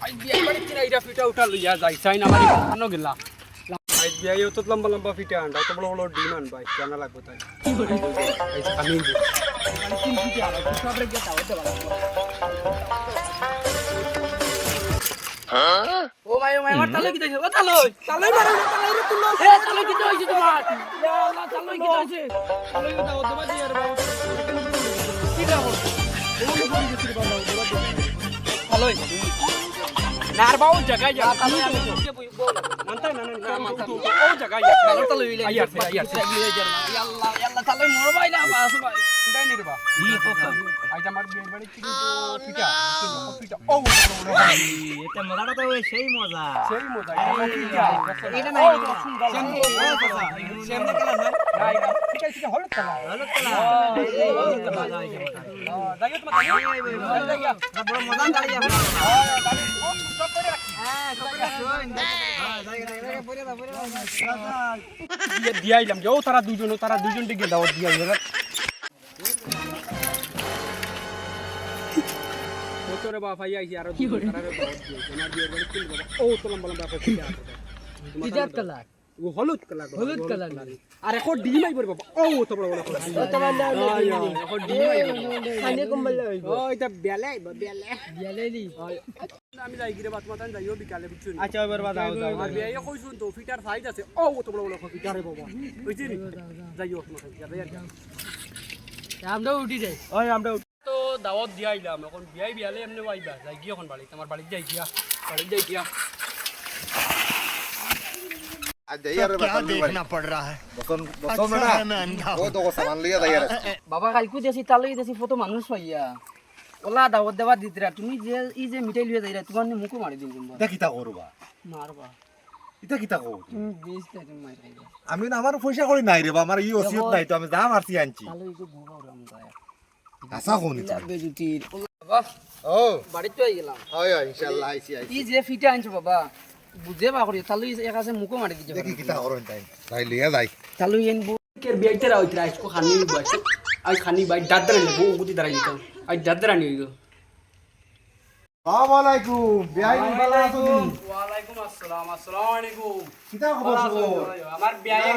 I বিয়া বাড়ি কিনা ইরা ফিটা উঠা লইয়া যাই চাই না আমার আনো গেলা আই বিয়া এত লম্বা লম্বা ফিটা আনডা তো বড় বড় ডিম আন ভাই জানা লাগবে তাই এই যে আমি দি মানে তিন ফিটা আর সবরে গেটা হতে পারে ও ভাই আমার তালে কি দেখো তালে মারো তালে রে তুলো এ তালে কি হইছে তোমার ইয়া আল্লাহ তালে কি হইছে তালে কি দাও দবা দিয়ে আর বাবা কি দাও ওই বড়ি গেছে বাবা তালে নার বাউ জায়গায় যা তালে আমি তো মানতা না মানতা ও জায়গায় যা তালে লইলে আইয়ার আল্লাহ আল্লাহ তালে মোর ভাই না বাস ভাই ডাই নি রে বা ই পকা আই আমার বিয়ের বাড়ি কি ফিটা ও এটা মজাটা তো সেই মজা এটা না সেমনে কেন না ফিটা ফিটা হলুদ কালার যাই তোমার যাই বড় মজা দাঁড়িয়ে যাবে দিয়াইলাম যে ও তারা দুজন দিকে দাওয়াত দিয়া গেল ওতরে বাপ ভাই আইছি আর দুজন তারারে দাওয়াত দিয়া আমার বিয়ের বাড়ি কিল বাবা ও তো লম্বা লম্বা ফটো দিয়া কি জাত কালার ও হলুদ কালার আর এখন ডিম আইবর বাবা ও তো বড় বড় ফটো ও তো বান্দা এখন ডিম আইবর খানে কম্বল হইব ও এটা বেলে বিয়ালেলি আমি যাই গিরে বাত মাতান যাইও বিকালে বুঝছুন আচ্ছা এবার বাদ দাও আর বিয়ে কইছুন তো ফিটার সাইজ আছে ও তো বড় বড় ফিটারে বাবা বুঝছিস যাইও তোমার আমরা উঠি যাই ওই আমরা তো দাওয়াত দিয়া আইলাম এখন বিয়ালে এমনি আইবা যাই গিয়ে এখন বাড়ি তোমার বাড়ি যাই গিয়া आज यार क्या देखना पड़ रहा है बसन ना मैं अंधा वो तो को सामान लिया था यार বাবা কালকু দেশি তালই দেশি ফটো মানুষ পাইয়া ওলা দাওয়াত দেওয়া দিতরা তুমি যে ই যে মিঠাই লিয়ে যাইরা তোমার নি মুকো মারি দিন এটা কিতা করবা মারবা এটা কিতা কর তুমি বেশটা তুমি মাইরাইবা আমি না আমার পয়সা করি নাই রে বা আমার ই ওসিয়ত নাই তো আমি যা মারছি আনছি তালই তো বুবা ওরাম গায় আশা কোনি তো যাবে জুতির বাবা ও বাড়ি তো আই গেলাম হয় হয় ইনশাআল্লাহ আইছি আইছি ই যে ফিটা আনছো বাবা বুঝে বা করি তালই এক আছে মুকো মারি দিছে দেখি কিতা করন তাই তাই লিয়া যাই তালই এনবো কে বিয়াইতে রাও ইতরা আজকো খানি বাস আই খানি বাই দাদরা নেবো গুতি দাঁড়াই দিতাম আই দাদরা নিয়ে গো আসসালামু আলাইকুম বিয়াই বালা আছো ওয়ালাইকুম আসসালাম আসসালামু আলাইকুম কিতা খবর সব আমার বিয়াই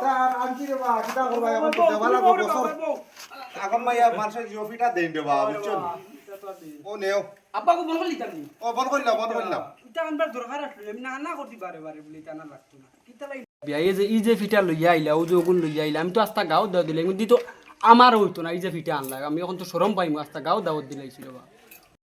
তার আনছি রে বা কিতা করবা এখন তো দেবালা বছর এখন মাইয়া মানুষের জিওফিটা দেন রে বা বুঝছো ও নেও আব্বা কো বল লিতাম নি ও বন্ধ করলাম এটা আনবার দরকার আসলে আমি না করতে বারে বলি জানা লাগতো না কিতা লাই বিয়াই যে ই যে ফিটা লইয়া আইলা ও যে ওগুন লইয়া আইলা আমি তো আস্তা গাও দাও দিলে কিন্তু আমার হইতো না এই যে ফিটা আনলা আমি এখন তো শরম পাইমু আস্তা গাও দাওয়াত দিলাইছিল বা